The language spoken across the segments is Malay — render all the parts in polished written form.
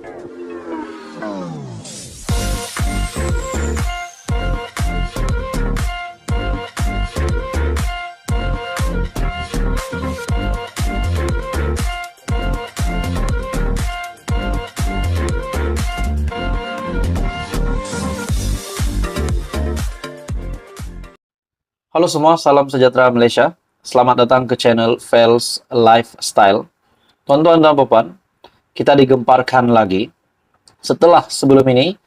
Halo semua, salam sejahtera Malaysia. Selamat datang ke channel Fels Lifestyle. Tuan-tuan dan puan, kita digemparkan lagi. Setelah sebelum ini,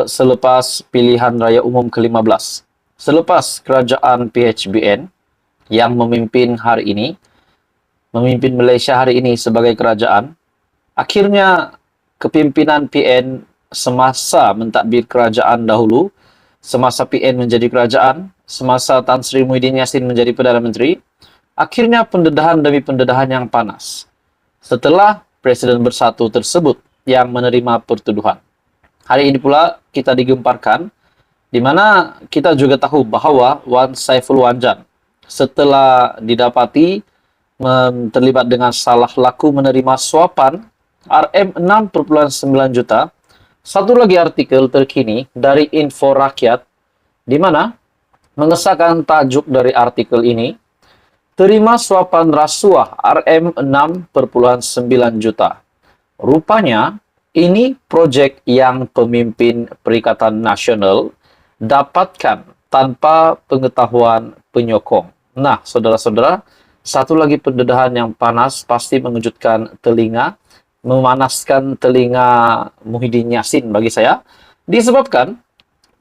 selepas pilihan raya umum ke-15, selepas kerajaan PHBN yang memimpin hari ini, memimpin Malaysia hari ini sebagai kerajaan, akhirnya kepimpinan PN semasa mentadbir kerajaan dahulu, semasa PN menjadi kerajaan, semasa Tan Sri Muhyiddin Yassin menjadi Perdana Menteri, akhirnya pendedahan demi pendedahan yang panas. Setelah Presiden Bersatu tersebut yang menerima pertuduhan. Hari ini pula kita digemparkan, di mana kita juga tahu bahwa Wan Saiful Wanjan setelah didapati terlibat dengan salah laku menerima suapan RM6,9 juta. Satu lagi artikel terkini dari Info Rakyat, di mana mengesahkan tajuk dari artikel ini, terima suapan rasuah RM6,9 juta. Rupanya, ini proyek yang pemimpin Perikatan Nasional dapatkan tanpa pengetahuan penyokong. Nah, saudara-saudara, satu lagi pendedahan yang panas pasti mengejutkan telinga, memanaskan telinga Muhyiddin Yassin bagi saya, disebabkan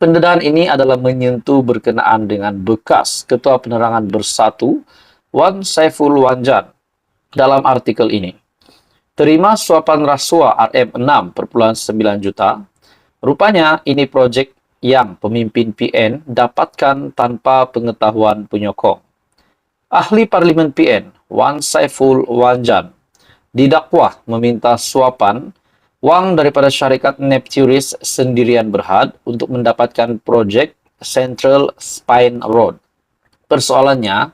pendedahan ini adalah menyentuh berkenaan dengan bekas Ketua Penerangan Bersatu Wan Saiful Wanjan. Dalam artikel ini, terima suapan rasuah RM6,9 juta. Rupanya ini proyek yang pemimpin PN dapatkan tanpa pengetahuan penyokong. Ahli Parlimen PN Wan Saiful Wanjan didakwa meminta suapan wang daripada syarikat Nepturis Sendirian Berhad untuk mendapatkan proyek Central Spine Road. Persoalannya,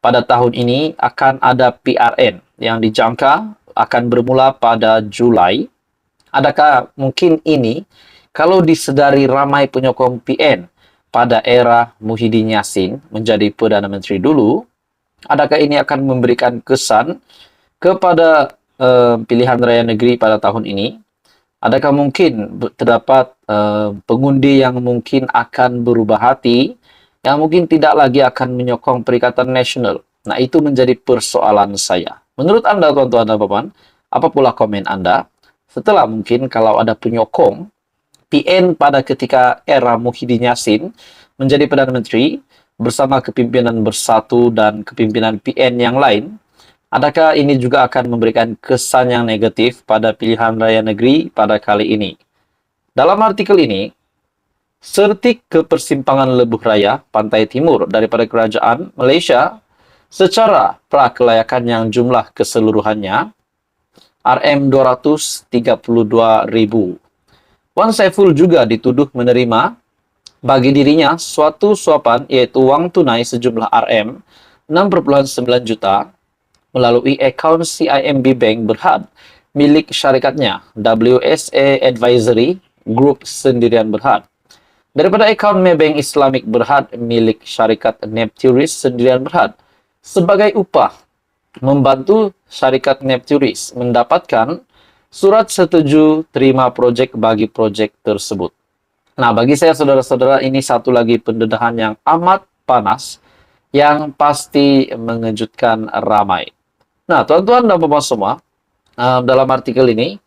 pada tahun ini akan ada PRN yang dijangka akan bermula pada Julai. Adakah mungkin ini, kalau disedari ramai penyokong PN pada era Muhyiddin Yassin menjadi Perdana Menteri dulu, adakah ini akan memberikan kesan kepada pilihan raya negeri pada tahun ini? Adakah mungkin terdapat pengundi yang mungkin akan berubah hati, yang mungkin tidak lagi akan menyokong Perikatan Nasional? Nah, itu menjadi persoalan saya. Menurut Anda, tuan-tuan dan puan, apa pula komen Anda? Setelah mungkin kalau ada penyokong PN pada ketika era Muhyiddin Yassin menjadi Perdana Menteri bersama kepimpinan Bersatu dan kepimpinan PN yang lain, adakah ini juga akan memberikan kesan yang negatif pada pilihan raya negeri pada kali ini? Dalam artikel ini, sertik ke persimpangan Lebuh Raya, Pantai Timur daripada Kerajaan Malaysia secara prakelayakan yang jumlah keseluruhannya RM232,000. Wan Saiful juga dituduh menerima bagi dirinya suatu suapan yaitu wang tunai sejumlah RM6,9 juta melalui akaun CIMB Bank Berhad milik syarikatnya WSA Advisory Group Sendirian Berhad. Daripada akaun Maybank Islamic Berhad milik syarikat Nepturis Sendirian Berhad sebagai upah membantu syarikat Nepturis mendapatkan surat setuju terima projek bagi projek tersebut. Nah, bagi saya saudara-saudara, ini satu lagi pendedahan yang amat panas yang pasti mengejutkan ramai. Nah, tuan-tuan dan puan semua, dalam artikel ini,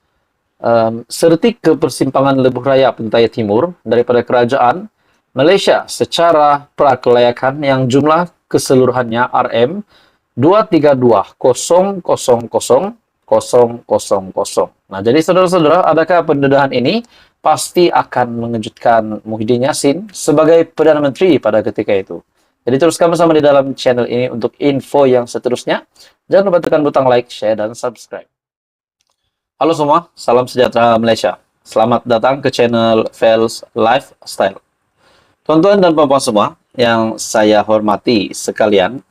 sertik ke persimpangan Lebuh Raya Pantai Timur daripada Kerajaan Malaysia secara prakelayakan yang jumlah keseluruhannya RM232,000,000. Nah, jadi saudara-saudara, adakah pendedahan ini pasti akan mengejutkan Muhyiddin Yassin sebagai Perdana Menteri pada ketika itu? Jadi teruskan bersama di dalam channel ini untuk info yang seterusnya. Jangan lupa tekan butang like, share, dan subscribe. Halo semua, salam sejahtera Malaysia. Selamat datang ke channel Fels Lifestyle. Tuan-tuan dan puan-puan semua yang saya hormati sekalian,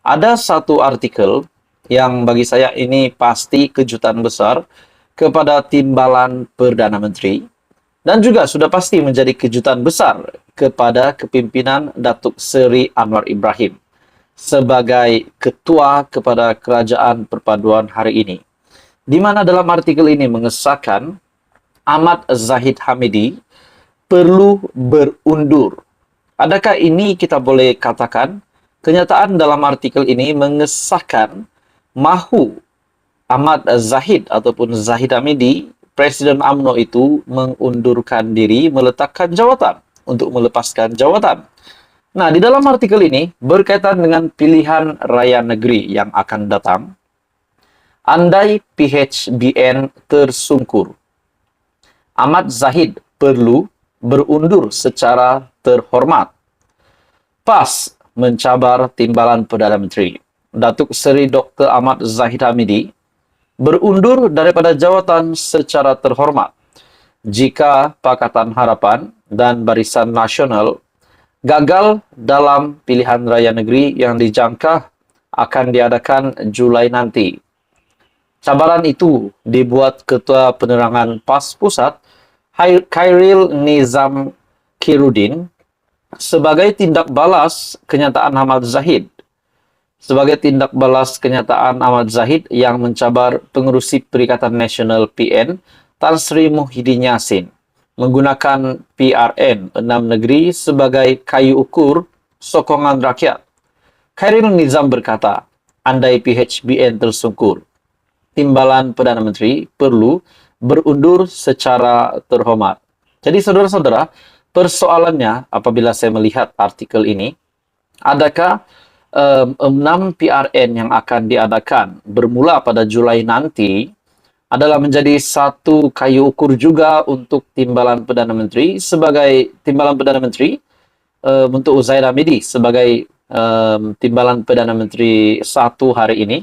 ada satu artikel yang bagi saya ini pasti kejutan besar kepada timbalan Perdana Menteri, dan juga sudah pasti menjadi kejutan besar kepada kepimpinan Datuk Seri Anwar Ibrahim sebagai ketua kepada Kerajaan Perpaduan hari ini. Di mana dalam artikel ini mengesahkan Ahmad Zahid Hamidi perlu berundur. Adakah ini kita boleh katakan kenyataan dalam artikel ini mengesahkan mahu Ahmad Zahid ataupun Zahid Hamidi, Presiden UMNO itu mengundurkan diri, meletakkan jawatan untuk melepaskan jawatan. Nah, di dalam artikel ini berkaitan dengan pilihan raya negeri yang akan datang, andai PHBN tersungkur, Ahmad Zahid perlu berundur secara terhormat. PAS mencabar timbalan Perdana Menteri. Datuk Seri Dr. Ahmad Zahid Hamidi berundur daripada jawatan secara terhormat jika Pakatan Harapan dan Barisan Nasional gagal dalam pilihan raya negeri yang dijangka akan diadakan Julai nanti. Cabaran itu dibuat Ketua Penerangan PAS Pusat Khairil Nizam Khairuddin sebagai tindak balas kenyataan Ahmad Zahid. Sebagai tindak balas kenyataan Ahmad Zahid yang mencabar pengerusi Perikatan Nasional PN Tan Sri Muhyiddin Yassin menggunakan PRN 6 negeri sebagai kayu ukur sokongan rakyat. Khairil Nizam berkata, andai PHBN tersungkur, timbalan Perdana Menteri perlu berundur secara terhormat. Jadi saudara-saudara, persoalannya apabila saya melihat artikel ini, adakah 6 PRN yang akan diadakan bermula pada Julai nanti adalah menjadi satu kayu ukur juga untuk timbalan Perdana Menteri sebagai timbalan Perdana Menteri untuk Zahid Hamidi sebagai timbalan Perdana Menteri 1 hari ini.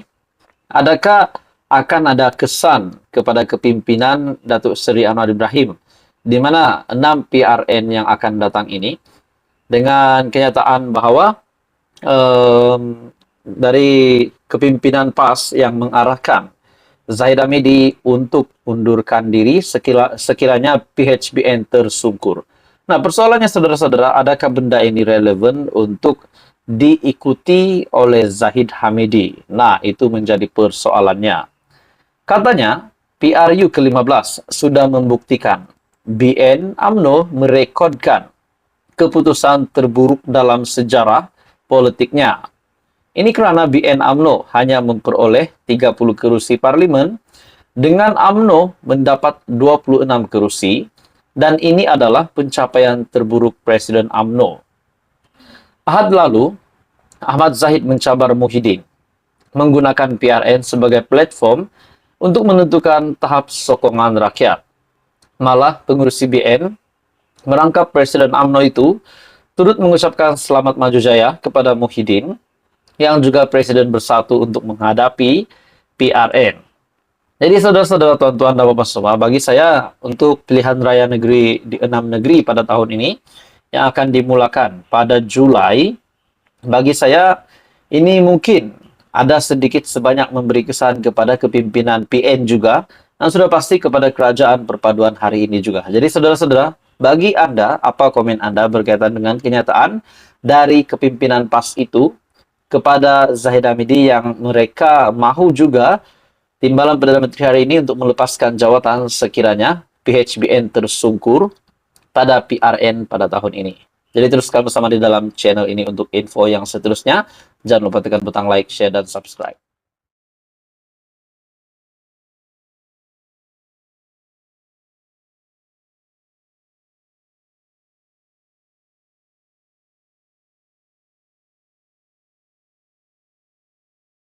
Adakah akan ada kesan kepada kepimpinan Datuk Seri Anwar Ibrahim di mana 6 PRN yang akan datang ini dengan kenyataan bahwa dari kepimpinan PAS yang mengarahkan Zahid Hamidi untuk undurkan diri sekiranya PHBN tersungkur. Nah, persoalannya saudara-saudara, adakah benda ini relevan untuk diikuti oleh Zahid Hamidi? Nah, itu menjadi persoalannya. Katanya, PRU ke-15 sudah membuktikan BN UMNO merekodkan keputusan terburuk dalam sejarah politiknya. Ini kerana BN UMNO hanya memperoleh 30 kerusi parlimen dengan UMNO mendapat 26 kerusi dan ini adalah pencapaian terburuk Presiden UMNO. Ahad lalu, Ahmad Zahid mencabar Muhyiddin menggunakan PRN sebagai platform untuk menentukan tahap sokongan rakyat. Malah pengurusi BN merangkap Presiden UMNO itu turut mengucapkan selamat maju jaya kepada Muhyiddin yang juga Presiden bersatu untuk menghadapi PRN. Jadi saudara-saudara, tuan-tuan dan bapak semua, bagi saya untuk pilihan raya negeri di 6 negeri pada tahun ini yang akan dimulakan pada Julai, bagi saya ini mungkin ada sedikit sebanyak memberi kesan kepada kepimpinan PN juga, dan sudah pasti kepada Kerajaan Perpaduan hari ini juga. Jadi saudara-saudara, bagi Anda, apa komen Anda berkaitan dengan kenyataan dari kepimpinan PAS itu kepada Zahid Hamidi yang mereka mahu juga timbalan Perdana Menteri hari ini untuk melepaskan jawatan sekiranya PHBN tersungkur pada PRN pada tahun ini. Jadi teruskan bersama di dalam channel ini untuk info yang seterusnya. Jangan lupa tekan butang like, share, dan subscribe.